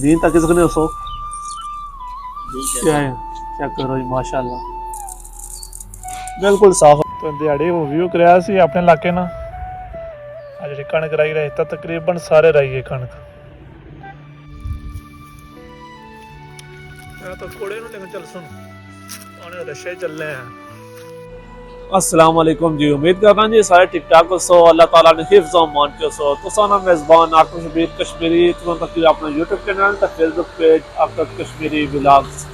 दीन तक किसने उसको क्या है चेक करो जी माशाल्लाह बिल्कुल साफ तो दिहाड़ी व्यू कराया सी अपने इलाके ना आ जी कणक राई रहे तो तकरीबन सारे राई है कणक तो थोड़े लेकिन चल सुन आने रशे चल रहे हैं अस्सलाम वालेकुम जी उम्मीद कर रहा हूं जी सारे ठीक ठाक हो सो अल्लाह ताला ने हिफ्ज़ और मान के सो तो साना मेज़बान आतिश शबीर कश्मीरी तुम तक अपना यूट्यूब चैनल तक फेसबुक पेज आतिश कश्मीरी व्लॉग्स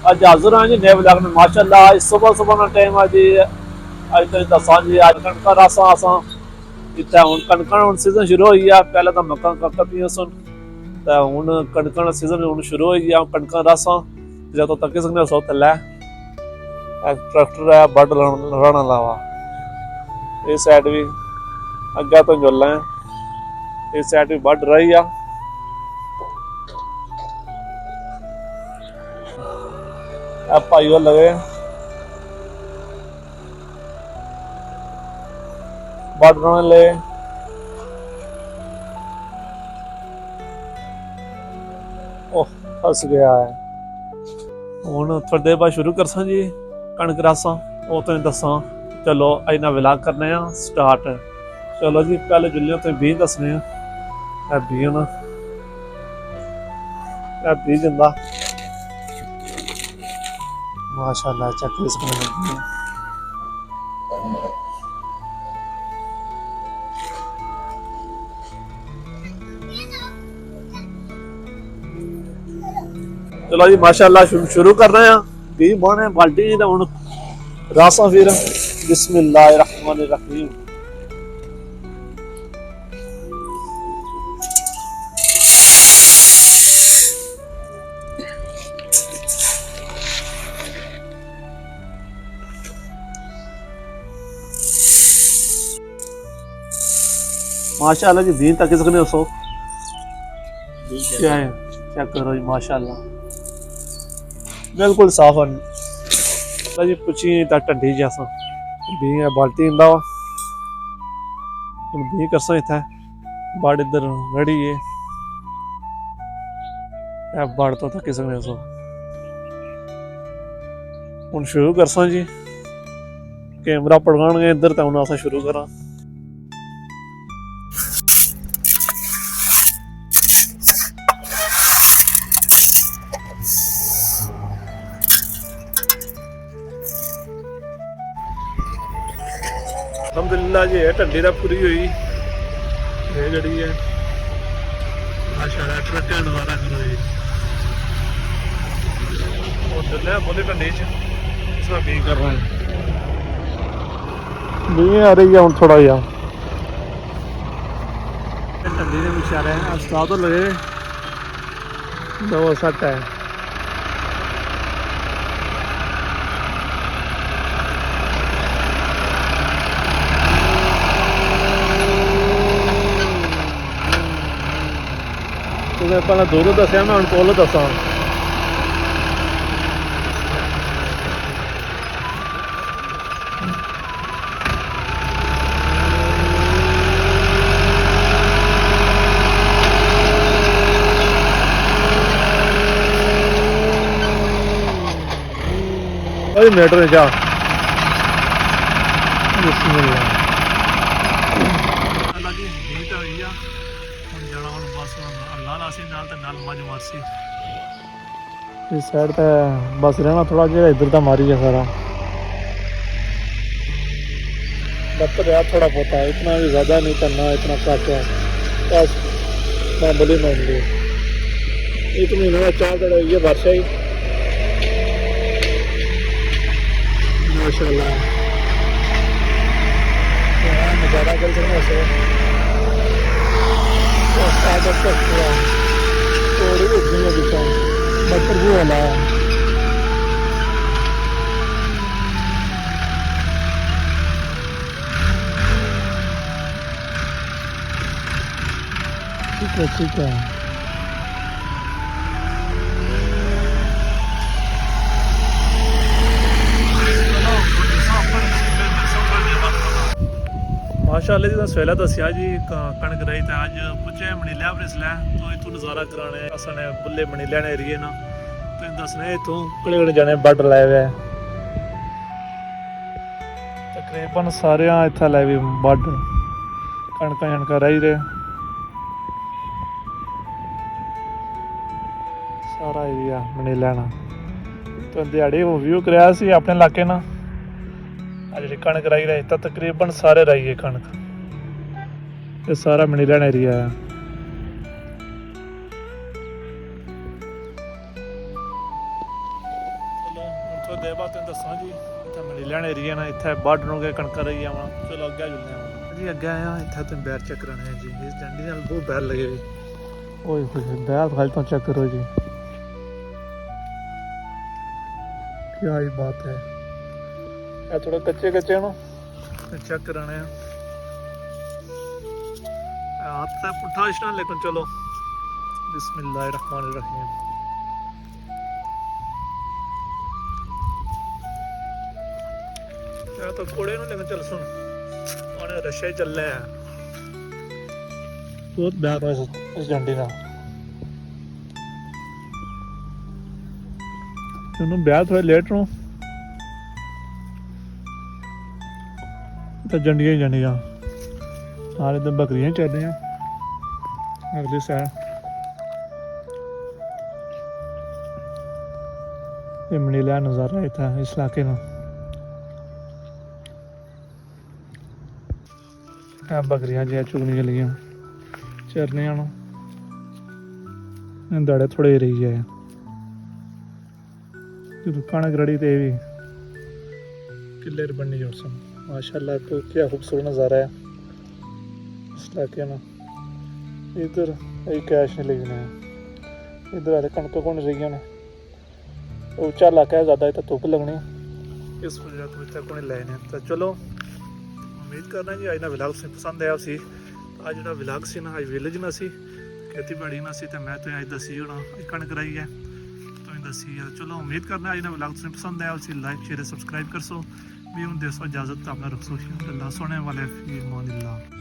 आज हाजिर हैं जी नए व्लॉग में माशाल्लाह आज सुबह सुबह ना टाइम आज जी आज तो दसा जी आज कणका रासा आसा इतना हूँ कणका हूँ सीजन शुरू हो गया पहले तो मक्का कपतियां सुन तो हूँ कणका सीजन हूँ शुरू हो गया कणका रासा जो तो तक सकने सो थले ट्रैक्टर है बड रन लावा इस साइड भी अगे तो जुल है इस साइड भी बड रही है भाई लगे बड रन ले ओह फस गया है हूँ थोड़ी देर बाद शुरू कर जी कणक रासा वो तो दसा चलो अज ना व्लॉग करने स्टार्ट चलो जी पहले जुल्ले तो बीज दसने बी ना बी जिंदा माशाल्लाह चक्कर इसमें लगी है चलो जी माशाल्लाह शुरू कर रहे हैं भी बोने बाल्टी तो हूँ रासा फिर बिस्मिल्लाहिर्रहमानिर्रहीम माशाल्लाह जी दीन तक सकने उसको क्या है चेक करो जी माशाल्लाह बिल्कुल साफ है जी पुछी ढी जैसा भी है बाल्टी इंदा भी करसा इतना बाड़ इधर रड़ी है बाड़ तो तक सकने सो हूँ शुरू करसा जी कैमरा पड़कान गए इधर तो हूँ अस शुरू करा अलहमदुलिल्लाह जी है ढंडी तो पूरी हुई ये जड़ी है माशाल्लाह ध्यान वाला करो जी और चले बोले ढंडी इसमें भी कर रहे हैं भी आ रही है हूँ थोड़ा जा ढंडी के पीछे आ रहे हैं अस्ता तो लगे दो सट है पहले दूर दसिया मैं हम कोल दसा मीटर जा इस साइड तो बस रहना थोड़ा जहा इधर तो मारी है सारा बत्तर यार थोड़ा बहुत है इतना भी ज़्यादा नहीं करना इतना कट है बस मामूली मामूली एक महीने का 4 दिन हुई है वर्षा ही माशाल्लाह नज़ारा कर सकते थोड़ी उठनी है पीछा बत्तर भी वाला ठीक है माशाअल्लाह जी सवेला दसिया जी कणक रही तो अज पुजे मनीलिया बरिसलै तो इतों नज़ारा कराने असने बुले मनीलिया एरिए ना तो दसने इतों कड़े कड़े जाने बड लाए हुए तकरीबन सारे इतना लाए भी बड कणक शनक रही रहे सारा एरिया मनीलिया ना तो दिहाड़ी व्यू कराया सी अपने इलाके ना जी कणक राई रही तो तकरीबन सारे राई है कणक ये सारा मनीलिया एरिया है चलो थोड़ी देर बाद तुम दसा जी इतना मनीलिया एरिया ना इतना बड नु कणक रही है चलो अगे जुलने जी अगे आया इतना तुम बैर चेक कराने जी इस डंडी नाल बहुत बैर लगे ओए होए बैर खाली तो चेक करो जी क्या ही बात है थोड़ा कच्चे कच्चे ना चेक कराने हाथ तो पुट्ठा इशना लेकिन चलो बिस्मिल्लाहिर्रहमानिर्रहीम तो कोड़े नु लेकिन चल सुन और रशे चल रहे हैं बहुत ब्याह इस डंडी का ब्याह थोड़ा लेट रू तो जंडियां ही जंडियां सारे तो बकरियां चल रही हैं अगली साइड ये मनीलिया नज़ारा इतना इस इलाके में बकरियां जी चुगनी चलियां चरने दाड़े थोड़े रही है जो कणक रड़ी तो भी किले बननी जोड़ सन माशाल्लाह तो क्या खूबसूरत नज़ारा है इस इलाके में इधर यही कैश नहीं लगने इधर आते कणक को नहीं रही ने ऊंचा इलाका है ज़्यादा इतना धुप लगनी इस वजह तो इतना को नहीं लेने तो चलो उम्मीद करना जी अज का विलाग पसंद आया सी अज जो विलाग से ना अज विलेज ना सी खेतीबाड़ी ना सी तो मैं तो अज दसी होना कणक रही है तो दसी है चलो उम्मीद करना अज का विलाग पसंद आया उसी लाइक शेयर सब्सक्राइब कर सो भी हूँ देसो इजाजत अपना रखो अल्लाह सोने वाले फी मोनिल्लाह।